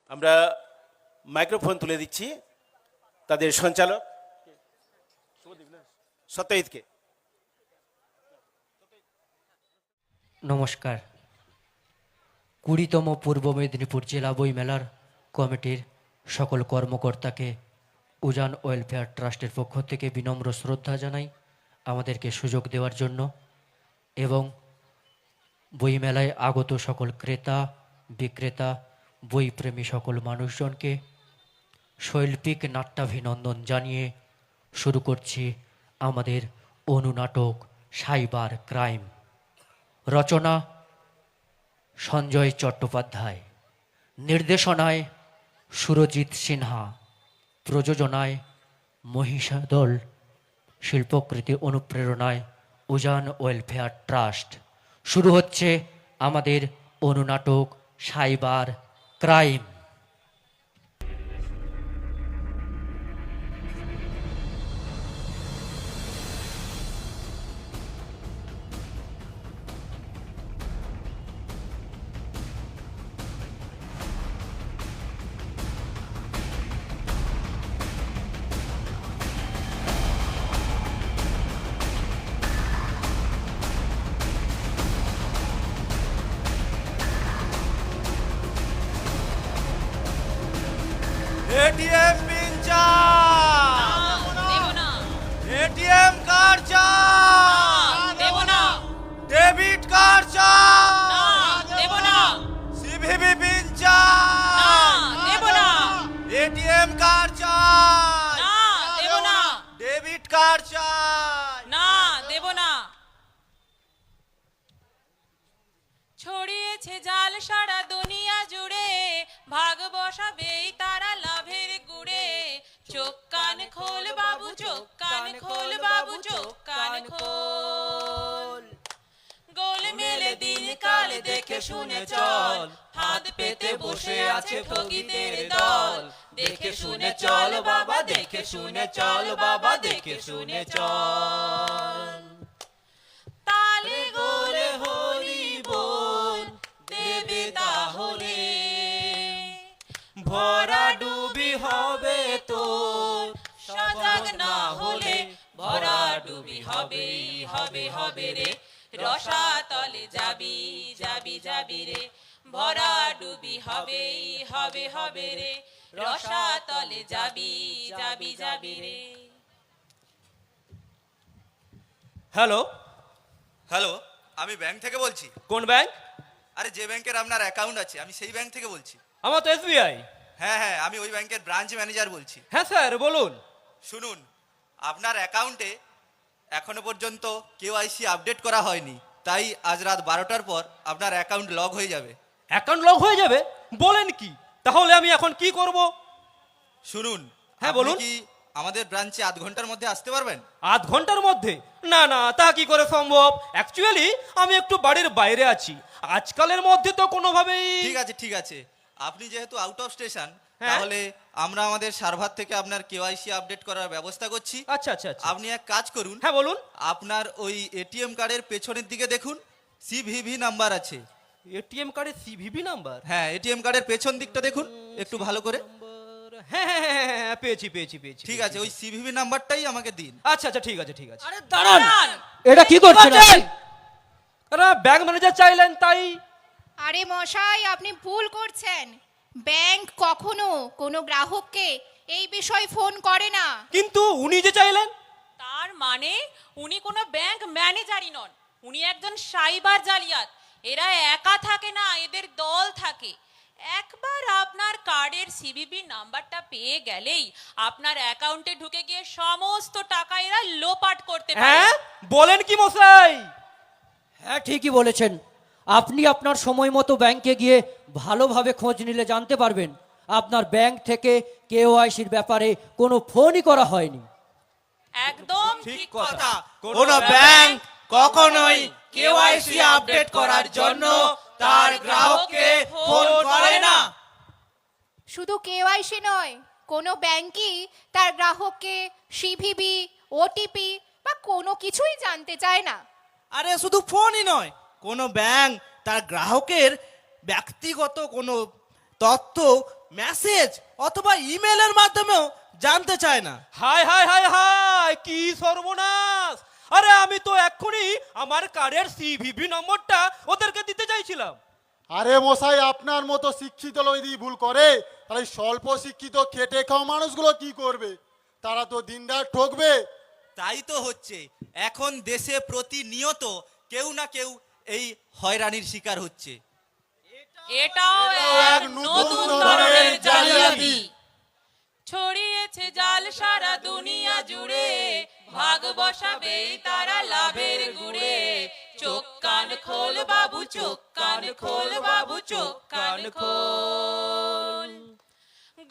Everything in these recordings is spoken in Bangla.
আমরা মাইক্রোফোন তুলে দিচ্ছি তাদের সঞ্চালক সত্যজিৎকে। নমস্কার। 20তম পূর্ব মেদিনীপুর জেলা বইমেলার কমিটির সকল কর্মকর্তাকে উজান ওয়েলফেয়ার ট্রাস্টের পক্ষ থেকে বিনম্র শ্রদ্ধা জানাই আমাদেরকে সুযোগ দেওয়ার জন্য, এবং বইমেলায় আগত সকল ক্রেতা বিক্রেতা বইপ্রেমী সকল মানুষজনকে শৈল্পিক নাট্যাভিনন্দন জানিয়ে শুরু করছি আমাদের অনুনাটক সাইবার ক্রাইম। রচনা সঞ্জয় চট্টোপাধ্যায়, নির্দেশনায় সুরজিৎ সিনহা, প্রযোজনায় মহিষাদল, শিল্পকৃতির অনুপ্রেরণায় উজান ওয়েলফেয়ার ট্রাস্ট। শুরু হচ্ছে আমাদের অনুনাটক সাইবার ক্রাইম। এটিএম পিন চাই, দেব না, এটিএম কার্ড চাই, দেব না, ডেবিট কার্ড চাই, না, দেব না, সিভিভি পিন চাই, দেব না, এটিএম কার্ড চাই, না, দেব না, ডেবিট কার্ড চাই। না, দেব না। ছড়িয়েছে জাল সারা দুনিয়া জুড়ে, ভাগ বসাবেই তারা লাভের গুড়ে। চোখ কান খোল বাবু, চোখ কান খোল বাবু, চোখ কান খোল। গোল মেলে দিন কাল দেখে শুনে চল, হাত পেতে বসে আছে ঠগীদের দল। দেখে শুনে চল বাবা, দেখে শুনে চল বাবা, দেখে শুনে চল। তালে গোলে হরি বল দেবে তাহলে, ভরা ডুবি হবে তোর সজাগ না হলে। ভরা ডুবি হবেই হবে হবে রে, রসাতলে যাবি যাবি যাবি রে। ভরা ডুবি হবেই হবে হবে রে, রসাতলে যাবি যাবি যাবি রে। হ্যালো, হ্যালো, আমি ব্যাংক থেকে বলছি। কোন ব্যাংক? আরে যে ব্যাংকের আপনার অ্যাকাউন্ট আছে, আমি সেই ব্যাংক থেকে বলছি। আমার তো এসবিআই। হ্যাঁ হ্যাঁ, আমি ওই ব্যাংকের ব্রাঞ্চ ম্যানেজার বলছি। হ্যাঁ স্যার বলুন। শুনুন, আপনার অ্যাকাউন্টে এখনো পর্যন্ত কেওআইসি আপডেট করা হয়নি, তাই আজ রাত 12টার পর আপনার অ্যাকাউন্ট লক হয়ে যাবে। অ্যাকাউন্ট লক হয়ে যাবে বলেন কি? তাহলে আমি এখন কি করব? শুনুন, হ্যাঁ, আপনি বলুন। কি আমাদের ব্রাঞ্চে আধ ঘন্টার মধ্যে আসতে পারবেন? আধ ঘন্টার মধ্যে? না না, তা কি করে সম্ভব? অ্যাকচুয়ালি আমি একটু বাড়ির বাইরে আছি, আজকালের মধ্যে তো কোনোভাবেই। ঠিক আছে ঠিক আছে, আপনি যেহেতু আউট অফ স্টেশন, হ্যাঁ। তাহলে আমরা আমাদের সার্ভার থেকে আপনার কেওআইসি আপডেট করার ব্যবস্থা করছি। আচ্ছা আচ্ছা আচ্ছা। আপনি এক কাজ করুন, হ্যাঁ বলুন। আপনার ওই এটিএম কার্ডের পেছনের দিকে দেখুন, সিভিভি নাম্বার আছে। এটিএম কার্ডের সিভিভি নাম্বার? হ্যাঁ, এটিএম কার্ডের পেছন দিকটা দেখুন একটু ভালো করে। হ্যাঁ হ্যাঁ হ্যাঁ হ্যাঁ, হ্যাঁ, পেয়েছি পেয়েছি পেয়েছি। ঠিক আছে, ওই সিভিভি নাম্বারটাই আমাকে দিন। আচ্ছা আচ্ছা, ঠিক আছে ঠিক আছে। আরে দাঁড়ান, এটা কি করছেন আপনি? আরে ব্যাংক ম্যানেজার চাইলেন তাই। আরে মশাই, আপনি ভুল করছেন। ব্যাংক কখনো কোনো গ্রাহককে এই বিষয়ে ফোন করে না। কিন্তু উনি যে চাইলেন। তার মানে উনি কোনো ব্যাংক ম্যানেজারই নন, উনি একজন সাইবার জালিয়াত। এরা একা থাকে না, এদের দল থাকে। একবার আপনার কার্ডের সিভিভি নাম্বারটা পেয়ে গেলেই আপনার অ্যাকাউন্টে ঢুকে গিয়ে সমস্ত টাকা এরা লোপাট করতে পারে। হ্যাঁ বলেন কি মশাই? হ্যাঁ ঠিকই বলেছেন। আপনি আপনার সময় মতো ব্যাংকে গিয়ে ভালোভাবে খোঁজ নিলে জানতে পারবেন আপনার ব্যাংক থেকে কেওআইসির ব্যাপারে কোনো ফোনই করা হয়নি। একদম ঠিক কথা। কোনো ব্যাংক কখনোই কেওআইসি আপডেট করার জন্য তার গ্রাহককে ফোন করে না। শুধু কেওআইসি নয়, কোনো ব্যাংকই তার গ্রাহককে সিভিভি, ওটিপি বা কোনো কিছুই জানতে চায় না। আরে শুধু ফোনই নয়, কোনো ব্যাংক তার গ্রাহকের ব্যক্তিগত কোনো তথ্য মেসেজ অথবা ইমেলের মাধ্যমেও জানতে চায় না। হায় হায় হায় হায়, কি সর্বনাশ! আরে আমি তো এক্ষুনি আমার কার্ডের সিভিভি নম্বরটা ওদেরকে দিতে চাইছিলাম। আরে মশাই, আপনার মতো শিক্ষিত লোক যদি ভুল করে তাহলে স্বল্প শিক্ষিত খেটে খাওয়া মানুষগুলো কি করবে? তারা তো দিনরাত ঠকবে। তাই তো হচ্ছে, এখন দেশে প্রতিনিয়ত কেউ না কেউ এই হয়রানির শিকার হচ্ছে। এটাও এক নতুন ধরনের জালিয়াতি ছড়িয়েছে জাল সারা দুনিয়া জুড়ে, ভাগ বসাবেই তারা লাভের গুড়ে। চোখ কান খোল বাবু, চোখ কান খোল বাবু, চোখ কান খোল।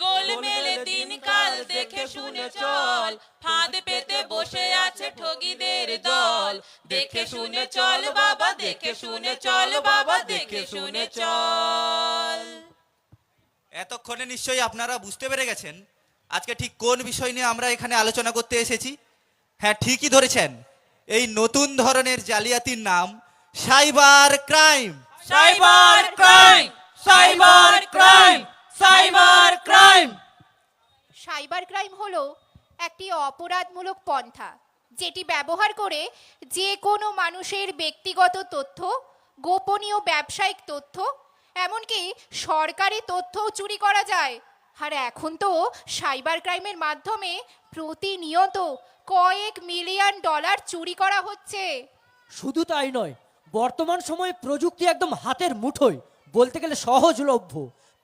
গোলমেলে দিনকাল দেখে শুনে চল, ফাঁদ পেতে বসে আছে ঠগীদের দল। দেখে শুনে চল বাবা, দেখে শুনে চল বাবা, দেখে শুনে চল। এতক্ষণে নিশ্চয়ই আপনারা বুঝতে পেরে গেছেন আজকে ঠিক কোন বিষয় নিয়ে আমরা এখানে আলোচনা করতে এসেছি। হ্যাঁ, ঠিকই ধরেছেন, এই নতুন ধরনের জালিয়াতির নাম cyber crime. Cyber crime, cyber crime, cyber crime. Cyber crime হলো একটি অপরাধমূলক পন্থা যেটি ব্যবহার করে যে কোনো মানুষের ব্যক্তিগত তথ্য, গোপনীয় ব্যবসায়িক তথ্য, এমনকি সরকারি তথ্যও চুরি করা যায়। আর এখন তো সাইবার ক্রাইমের মাধ্যমে প্রতিনিয়ত কয়েক মিলিয়ন ডলার চুরি করা হচ্ছে। শুধু তাই নয়, বর্তমান সময়ে প্রযুক্তি একদম হাতের মুঠোয়, বলতে গেলে সহজলভ্য।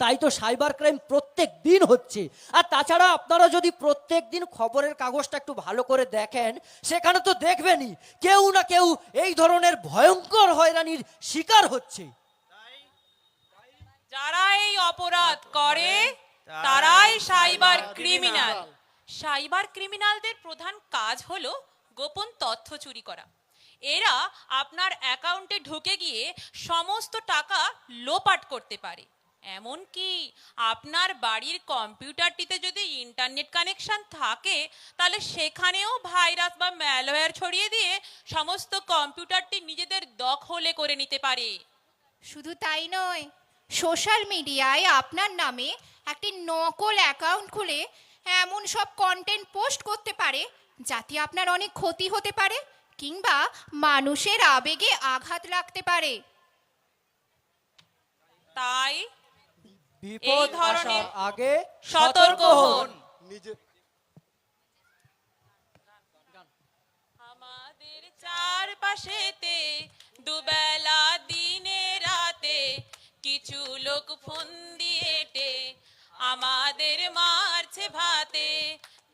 তাই তো সাইবার ক্রাইম প্রত্যেক দিন হচ্ছে। আর তাছাড়া আপনারা যদি প্রত্যেক দিন খবরের কাগজটা একটু ভালো করে দেখেন, সেখানে তো দেখবেনই কেউ না কেউ এই ধরনের ভয়ঙ্কর হয়রানির শিকার হচ্ছে। যারা এই অপরাধ করে তারাই সাইবার ক্রিমিনাল। সাইবার ক্রিমিনালদের প্রধান কাজ হলো গোপন তথ্য চুরি করা। এরা আপনার অ্যাকাউন্টে ঢুকে গিয়ে সমস্ত টাকা লোপাট করতে পারে। এমনকি আপনার বাড়ির কম্পিউটারটিতে যদি ইন্টারনেট কানেকশন থাকে, তাহলে সেখানেও ভাইরাস বা ম্যালওয়্যার ছড়িয়ে দিয়ে সমস্ত কম্পিউটারটি নিজেদের দখলে করে নিতে পারে। শুধু তাই নয়, সোশ্যাল মিডিয়ায় আপনার নামে একটি নকল অ্যাকাউন্ট খুলে এমন সব কন্টেন্ট পোস্ট করতে পারে যাতে আপনার অনেক ক্ষতি হতে পারে কিংবা মানুষের আবেগে আঘাত লাগতে পারে। তাই বিপদ ধরনের আসার আগে সতর্ক হন। নিজে আমাদের চারপাশেতে দুবেলা দিনে রাতে কিছু লোক ফোন দিয়েটে আমাদের মারছে ভাতে।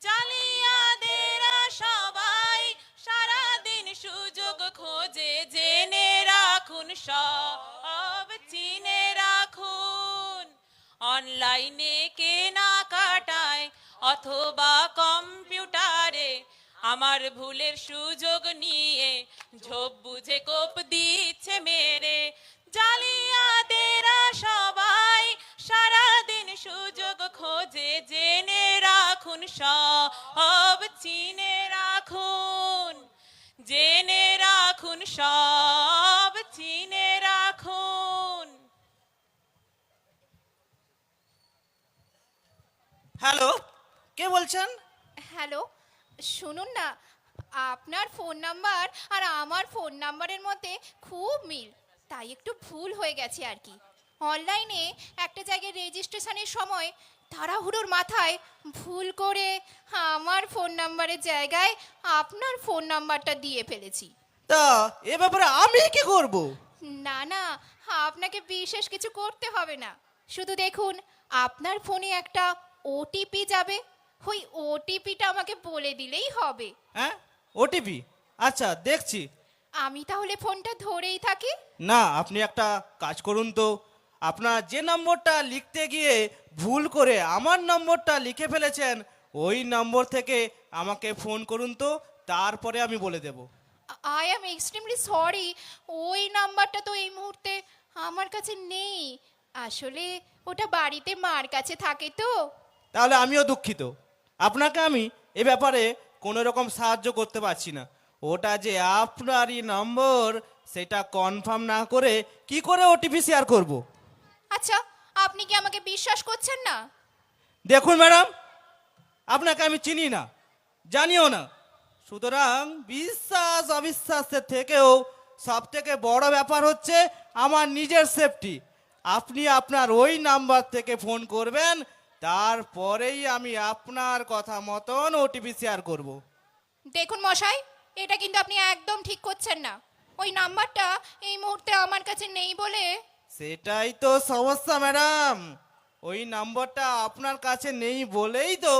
জালিয়াদেরা সবাই সারাদিন সুযোগ খোঁজে, জেনে রাখুন সব চিনে রাখুন। অনলাইনে কেনাকাটায় অথবা কম্পিউটারে আমার ভুলের সুযোগ নিয়ে ঝোপ বুঝে কোপ দিচ্ছে মেরে। জালিয়াতেরা সবাই সারাদিন সুযোগ খোঁজে, জেনে রাখুন সব চিনে রাখুন, জেনে রাখুন সব চিনে রাখুন। হ্যালো, কে বলছেন? হ্যালো, শুনুন না, আপনার ফোন নাম্বার আর আমার ফোন নাম্বারের মধ্যে খুব মিল, তাই একটু ভুল হয়ে গেছে আর কি। অনলাইনে একটা জায়গায় রেজিস্ট্রেশনের সময় তাড়াহুড়োর মাথায় ভুল করে আমার ফোন নাম্বারের জায়গায় আপনার ফোন নাম্বারটা দিয়ে ফেলেছি। তা এ ব্যাপারে আমি কি করব? না না, আপনাকে বিশেষ কিছু করতে হবে না। শুধু দেখুন, আপনার ফোনে একটা ওটিপি যাবে, ওই ওটিপিটা আমাকে বলে দিলেই হবে। হ্যাঁ, ওটিপি? আচ্ছা, দেখছি। আমি তাহলে ফোনটা ধরেই থাকি। না, আপনি একটা কাজ করুন তো, আপনার যে নম্বরটা লিখতে গিয়ে ভুল করে আমার নম্বরটা লিখে ফেলেছেন, ওই নম্বর থেকে আমাকে ফোন করুন তো, তারপরে আমি বলে দেব। আই অ্যাম এক্সট্রিমলি সরি, ওই নাম্বারটা তো এই মুহূর্তে আমার কাছে নেই। আসলে ওটা বাড়িতে মার কাছে থাকে তো। তাহলে আমিও দুঃখিত, আপনাকে আমি এ ব্যাপারে কোনো রকম সাহায্য করতে পারছি না। ওটা যে আপনারই নম্বর সেটা কনফার্ম না করে কি করে ওটিপি শেয়ার করব? আচ্ছা, আপনি কি আমাকে বিশ্বাস করছেন না? দেখুন ম্যাডাম, আপনাকে আমি চিনি না, জানিও না, সুতরাং বিশ্বাস অবিশ্বাসের থেকেও সব থেকে বড় ব্যাপার হচ্ছে আমার নিজের সেফটি। আপনি আপনার ওই নাম্বার থেকে ফোন করবেন, তারপরেই আমি আপনার কথা মতন ওটিপি শেয়ার করব। দেখুন মশাই, এটা কিন্তু আপনি একদম ঠিক করছেন না। ওই নাম্বারটা এই মুহূর্তে আমার কাছে নেই বলে। সেটাই তো সমস্যা ম্যাডাম, ওই নাম্বারটা আপনার কাছে নেই বলেই তো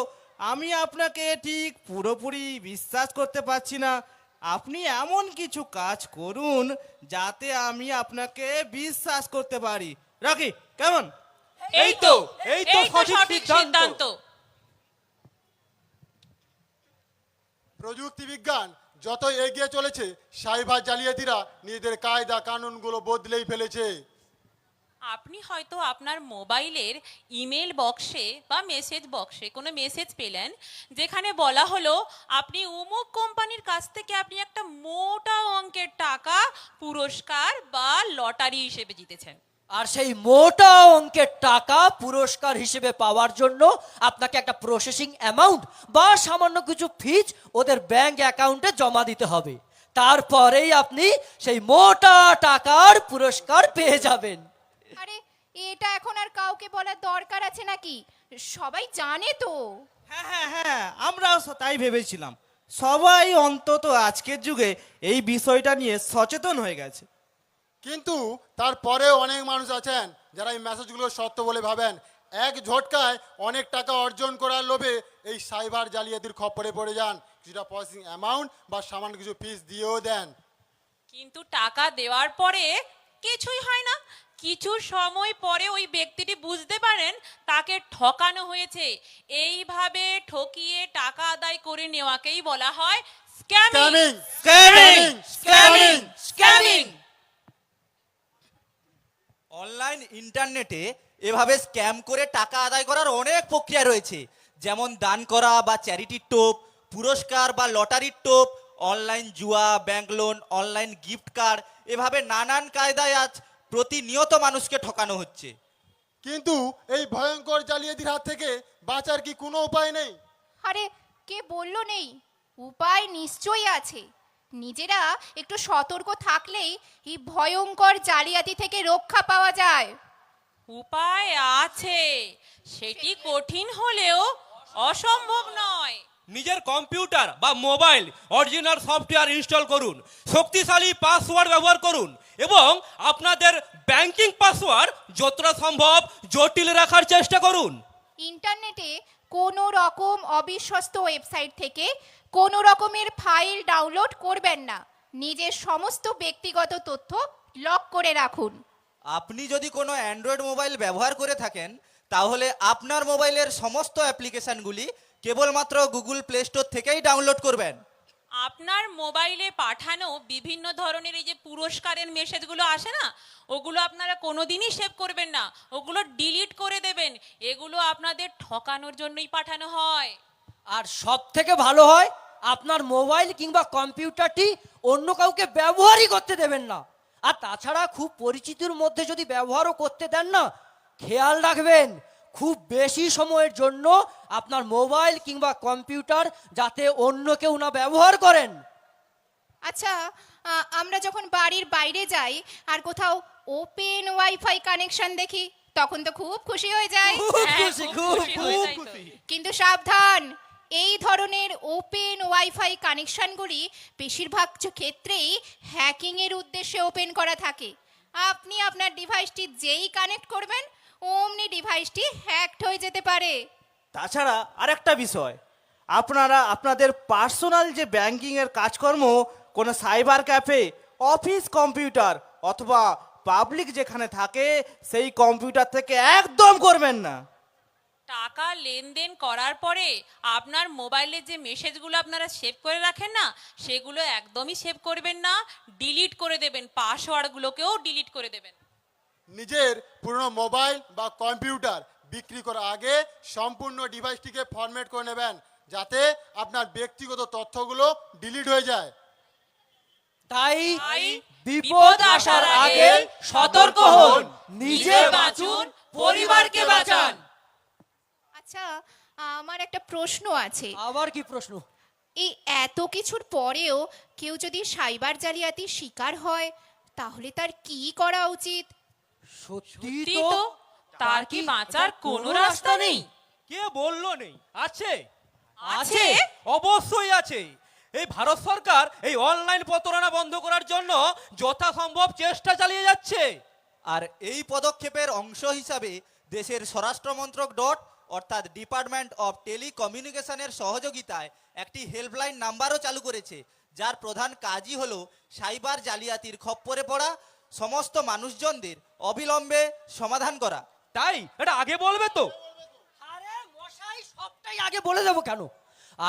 আমি আপনাকে ঠিক পুরোপুরি বিশ্বাস করতে পারছি না। আপনি এমন কিছু কাজ করুন যাতে আমি আপনাকে বিশ্বাস করতে পারি। রাখি কেমন? এই তো সঠিক সিদ্ধান্ত। প্রযুক্তি বিজ্ঞান যত এগিয়ে চলেছে, সাইবার জালিয়াতিরা নিজেদের কায়দা কানুনগুলো বদলেই ফেলেছে। আপনি হয়তো আপনার মোবাইলের ইমেল বক্সে বা মেসেজ বক্সে কোনো মেসেজ পেলেন, যেখানে বলা হলো আপনি অমুক কোম্পানির কাছ থেকে আপনি একটা মোটা অঙ্কের টাকা পুরস্কার বা লটারি হিসেবে জিতেছেন। আর সেই মোটা অঙ্কের টাকা পুরস্কার হিসেবে পাওয়ার জন্য আপনাকে একটা প্রসেসিং অ্যামাউন্ট বা সামান্য কিছু ফিজ ওদের ব্যাংক অ্যাকাউন্টে জমা দিতে হবে। তারপরেই আপনি সেই মোটা টাকার পুরস্কার পেয়ে যাবেন। আরে এটা এখন আর কাউকে বলার দরকার আছে নাকি? সবাই জানে তো। হ্যাঁ হ্যাঁ হ্যাঁ, আমরাও তাই ভেবেছিলাম। সবাই অন্তত আজকের যুগে এই বিষয়টা নিয়ে সচেতন হয়ে গেছে। কিন্তু তারপরেও অনেক মানুষ আছেন যারা এই মেসেজগুলো সত্য বলে ভাবেন। এক ঝটকায় অনেক টাকা অর্জন করার লোভে এই সাইবার জালিয়াতির খপ্পরে পড়ে যান, কিছুটা প্রসেসিং অ্যামাউন্ট বা সামান্য কিছু ফিস দিয়েও দেন। কিন্তু টাকা দেওয়ার পরে কিছুই হয় না। কিছু সময় পরে ওই ব্যক্তিটি বুঝতে পারেন তাকে ঠকানো হয়েছে। এইভাবে ঠকিয়ে টাকা আদায় করে নেওয়াকেই বলা হয় scamming. Scamming, scamming, scamming. Online ইন্টারনেটে এভাবে স্ক্যাম করে টাকা আদায় করার অনেক প্রক্রিয়া রয়েছে, যেমন দান করা বা চ্যারিটির টোপ, পুরস্কার বা লটারির টোপ, অনলাইন জুয়া, bank loan, online gift card, এভাবে নানান কায়দায় আজ প্রতিনিয়ত মানুষকে ঠকানো হচ্ছে। কিন্তু এই ভয়ঙ্কর জালিয়াতির হাত থেকে বাঁচার কি কোনো উপায় নেই? আরে কে বললো নেই? উপায় নিশ্চয়ই আছে। নিজেরা একটু সতর্ক থাকলেই এই ভয়ঙ্কর জালিয়াতি থেকে রক্ষা পাওয়া যায়। উপায় আছে, সেটি কঠিন হলেও অসম্ভব নয়। নিজের কম্পিউটার বা মোবাইল অরিজিনাল সফটওয়্যার ইনস্টল করুন, শক্তিশালী পাসওয়ার্ড ব্যবহার করুন এবং আপনাদের ব্যাংকিং পাসওয়ার্ড যতটা সম্ভব জটিল রাখার চেষ্টা করুন। ইন্টারনেটে কোনো রকম অবিশ্বস্ত ওয়েবসাইট থেকে কোনো রকমের ফাইল ডাউনলোড করবেন না। নিজের সমস্ত ব্যক্তিগত তথ্য লক করে রাখুন। আপনি যদি কোনো অ্যান্ড্রয়েড মোবাইল ব্যবহার করে থাকেন, তাহলে আপনার মোবাইলের সমস্ত অ্যাপ্লিকেশনগুলি কেবলমাত্র গুগল প্লে স্টোর থেকেই ডাউনলোড করবেন। আপনার মোবাইলে পাঠানো বিভিন্ন ধরনের এই যে পুরস্কারের মেসেজগুলো আসে না, ওগুলো আপনারা কোনোদিনই সেভ করবেন না, ওগুলো ডিলিট করে দেবেন। এগুলো আপনাদের ঠকানোর জন্যই পাঠানো হয়। আর সব থেকে ভালো হয় আপনার মোবাইল কিংবা কম্পিউটারটি অন্য কাউকে ব্যবহারই করতে দেবেন না। আর তাছাড়া খুব পরিচিতির মধ্যে যদি ব্যবহারও করতে দেন না, খেয়াল রাখবেন খুব বেশি সময়ের জন্য আপনার মোবাইল কিংবা কম্পিউটার যাতে অন্য কেউ না ব্যবহার করেন। আচ্ছা, আমরা যখন বাড়ির বাইরে যাই আর কোথাও ওপেন ওয়াইফাই কানেকশন দেখি, তখন তো খুব খুশি হয়ে যায়। হ্যাঁ, খুব খুশি হয়ে যাই তো। কিন্তু সাবধান, এই ধরনের ওপেন ওয়াইফাই কানেকশনগুলি বেশিরভাগ ক্ষেত্রেই হ্যাকিং এর উদ্দেশ্যে ওপেন করা থাকে। আপনি আপনার ডিভাইসটি যেই কানেক্ট করবেন, অমনি ডিভাইসটি হ্যাকড হয়ে যেতে পারে। তাছাড়া আরেকটা বিষয়, আপনারা আপনাদের পার্সোনাল যে ব্যাংকিংয়ের কাজকর্ম কোনো সাইবার ক্যাফে, অফিস কম্পিউটার অথবা পাবলিক যেখানে থাকে সেই কম্পিউটার থেকে একদম করবেন না। টাকা লেনদেন করার পরে আপনার মোবাইলে যে মেসেজগুলো আপনারা সেভ করে রাখেন না, সেগুলো একদমই সেভ করবেন না, ডিলিট করে দেবেন। পাসওয়ার্ডগুলোকেও ডিলিট করে দেবেন। নিজের পুরনো মোবাইল বা কম্পিউটার বিক্রি করার আগে সম্পূর্ণ ডিভাইসটিকে ফরম্যাট করে নেবেন, যাতে আপনার ব্যক্তিগত তথ্যগুলো ডিলিট হয়ে যায়। তাই তাই বিপদ আসার আগে সতর্ক হন, নিজে বাঁচুন, পরিবারকে বাঁচান। আচ্ছা, আমার একটা প্রশ্ন আছে। আবার কি প্রশ্ন? এই এত কিছুর পরেও কেউ যদি সাইবার জালিয়াতির শিকার হয়, তাহলে তার কি করা উচিত? সত্যি সত্যি তো? তো, তার কি বাঁচার কোনো রাস্তা নেই? কে বললো নেই? আছে, আছে? অবশ্যই আছে। এই ভারত সরকার এই অনলাইন প্রতারণা বন্ধ করার জন্য যথাসম্ভব চেষ্টা চালিয়ে যাচ্ছে। আর এই পদক্ষেপের অংশ হিসাবে দেশের স্বরাষ্ট্র মন্ত্রক অর্থাৎ ডিপার্টমেন্ট অফ টেলিকমিউনিকেশনের সহযোগিতায় একটি হেল্পলাইন নাম্বারও চালু করেছে, যার প্রধান কাজই হলো সাইবার জালিয়াতির খপ্পরে পড়া সমস্ত মানুষজনদের অবিলম্বে সমাধান করা। তাই এটা আগে বলবে তো? আরে মশাই, সবটাই আগে বলে দেবো কেন?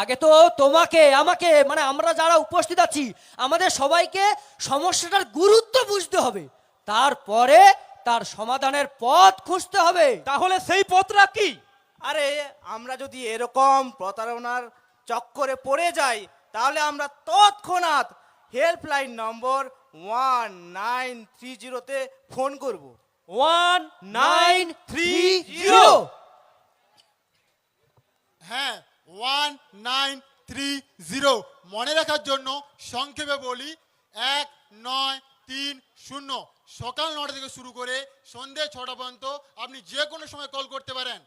আগে তো তোমাকে, আমাকে, মানে আমরা যারা উপস্থিত আছি, আমাদের সবাইকে সমস্যাটার গুরুত্ব বুঝতে হবে, তারপরে তার সমাধানের পথ খুঁজতে হবে। তাহলে সেই পথটা কি? আরে আমরা যদি এরকম প্রতারণার চক্করে পড়ে যাই, তাহলে আমরা তৎক্ষণাৎ হেল্পলাইন নম্বর 1930-তে ফোন করব। 1930। হ্যাঁ, 1930। মনে রাখার জন্য সংক্ষেপে বলি, 1930। সকাল 9টা থেকে শুরু করে সন্ধ্যে 6টা পর্যন্ত আপনি যে কোনো সময় কল করতে পারেন।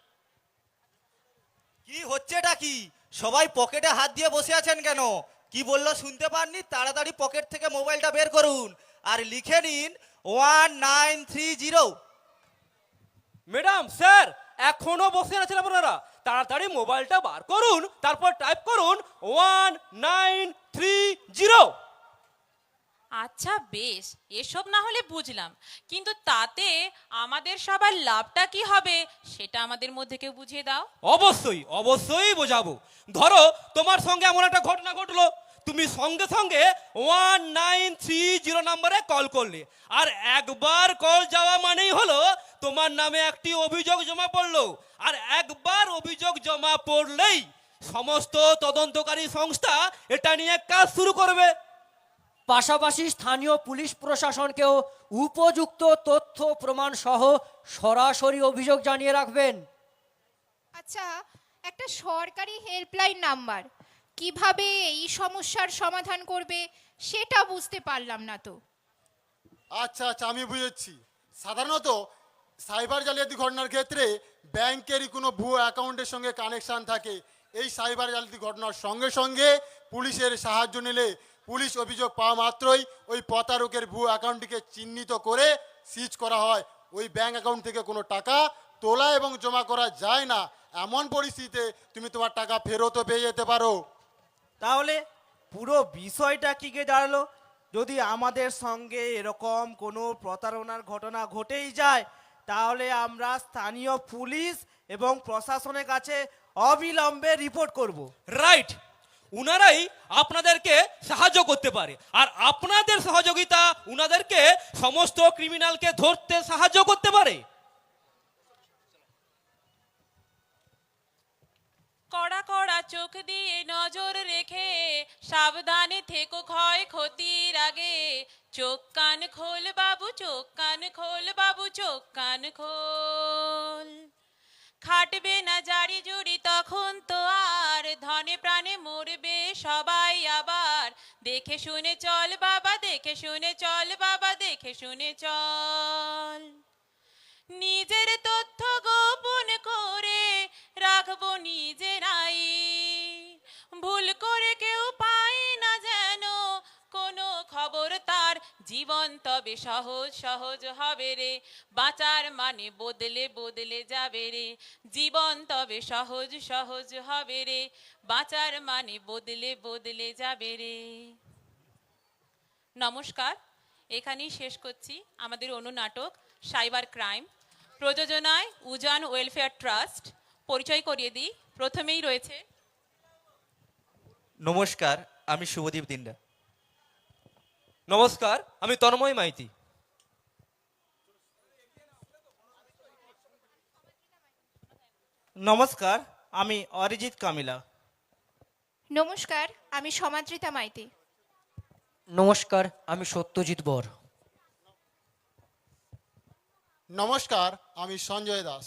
কি হচ্ছেটা কি? সবাই পকেটে হাত দিয়ে বসে আছেন কেন? কি বললো শুনতে পাননি? তাড়াতাড়ি পকেট থেকে মোবাইলটা বের করুন আর লিখে নিন 1930। ম্যাডাম, স্যার, এখনো বসে আছেন আপনারা? তাড়াতাড়ি মোবাইলটা বার করুন, তারপর টাইপ করুন 1930। আচ্ছা বেশ, এসব না হলে বুঝলাম, কিন্তু তাতে আমাদের সবার লাভটা কি হবে সেটা আমাদের মধ্যে কেউ বুঝিয়ে দাও। অবশ্যই অবশ্যই বোঝাবো। ধরো তোমার সঙ্গে এমন একটা ঘটনা ঘটলো, তুমি সঙ্গে সঙ্গে 1930 নাম্বারে কল করলে, আর একবার কল যাওয়া মানেই হলো তোমার নামে একটি অভিযোগ জমা পড়লো, আর একবার অভিযোগ জমা পড়লেই সমস্ত তদন্তকারী সংস্থা এটা নিয়ে কাজ শুরু করবে। পাশাপাশি স্থানীয় পুলিশ প্রশাসনকেও উপযুক্ত তথ্য প্রমাণ সহ সরাসরি অভিযোগ জানিয়ে রাখবেন। আচ্ছা, একটা সরকারি হেল্পলাইন নাম্বার কিভাবে এই সমস্যার সমাধান করবে সেটা বুঝতে পারলাম না তো। আচ্ছা আচ্ছা, আমি বুঝেছি। সাধারণত সাইবার জালিয়াতি ঘটনার ক্ষেত্রে ব্যাংকেরই কোনো ভুয়ো অ্যাকাউন্টের সঙ্গে কানেকশন থাকে। এই সাইবার জালিয়াতি ঘটনার সঙ্গে সঙ্গে পুলিশের সাহায্য নিলে পুলিশ অভিযোগ পাওয়া মাত্রই ওই প্রতারকের ভুয়ো অ্যাকাউন্টটিকে চিহ্নিত করে সিজ করা হয়। ওই ব্যাংক অ্যাকাউন্ট থেকে কোনো টাকা তোলা এবং জমা করা যায় না। এমন পরিস্থিতিতে তুমি তোমার টাকা ফেরতও পেয়ে যেতে পারো। তাহলে পুরো বিষয়টা কি গিয়ে দাঁড়ালো? যদি আমাদের সঙ্গে এরকম কোনো প্রতারণার ঘটনা ঘটেই যায়, তাহলে আমরা স্থানীয় পুলিশ এবং প্রশাসনের কাছে অবিলম্বে রিপোর্ট করব। রাইট, উনারাই আপনাদেরকে সাহায্য করতে পারে, আর আপনাদের সহযোগিতা উনাদেরকে সমস্ত ক্রিমিনালকে ধরতে সাহায্য করতে পারে। কড়া কড়া চোখ দিয়ে নজর রেখে সাবধানে থেকো ক্ষয় ক্ষতির আগে। চোখ কান খোল বাবু, চোখ কান খোল বাবু, চোখ কান খোল। খাটবে না জারি জুড়ি তখন তো আর, ধনে প্রাণে মরবে সবাই আবার। দেখে শুনে চল বাবা, দেখে শুনে চল বাবা, দেখে শুনে চল। নিজের তথ্য গোপন করে রাখবো নিজেরাই, ভুল করে কেউ পাই না যেন কোনো খবর তার। জীবন তবে সহজ সহজ হবে রে, বাঁচার মানে বদলে বদলে যাবে রে। জীবন তবে সহজ সহজ হবে রে, বাঁচার মানে বদলে বদলে যাবে রে। নমস্কার, এখানেই শেষ করছি আমাদের অনুনাটক সাইবার ক্রাইম, প্রযোজনায় উজান ওয়েলফেয়ার ট্রাস্ট। পরিচয় করিয়ে দিই, প্রথমেই রয়েছে। নমস্কার, আমি শুভদীপ দিন্ডা। নমস্কার, আমি তন্ময় মাইতি। নমস্কার, আমি অরিজিৎ কামিলা। নমস্কার, আমি সমাদৃতা মাইতি। নমস্কার, আমি সত্যজিৎ বর। নমস্কার, আমি সঞ্জয় দাস।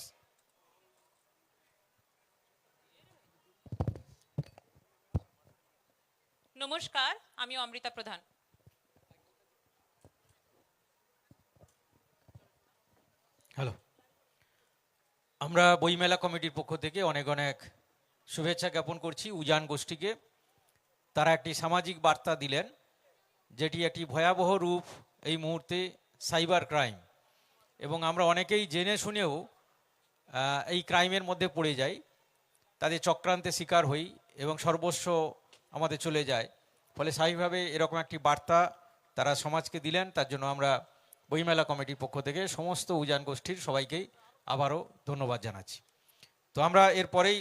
নমস্কার, আমি অমৃতা প্রধান। হ্যালো, আমরা বইমেলা কমিটির পক্ষ থেকে অনেক অনেক শুভেচ্ছা জ্ঞাপন করছি উজান গোষ্ঠীকে। তারা একটি সামাজিক বার্তা দিলেন, যেটি একটি ভয়াবহ রূপ এই মুহূর্তে সাইবার ক্রাইম, এবং আমরা অনেকেই জেনে শুনেও এই ক্রাইমের মধ্যে পড়ে যাই, তাদের চক্রান্তে শিকার হই এবং সর্বস্ব আমাদের চলে যায়। ফলে স্বাভাবিকভাবে এরকম একটি বার্তা তারা সমাজকে দিলেন, তার জন্য আমরা বইমেলা কমিটির পক্ষ থেকে সমস্ত উজান গোষ্ঠীর সবাইকেই আবারও ধন্যবাদ জানাচ্ছি। তো আমরা এরপরেই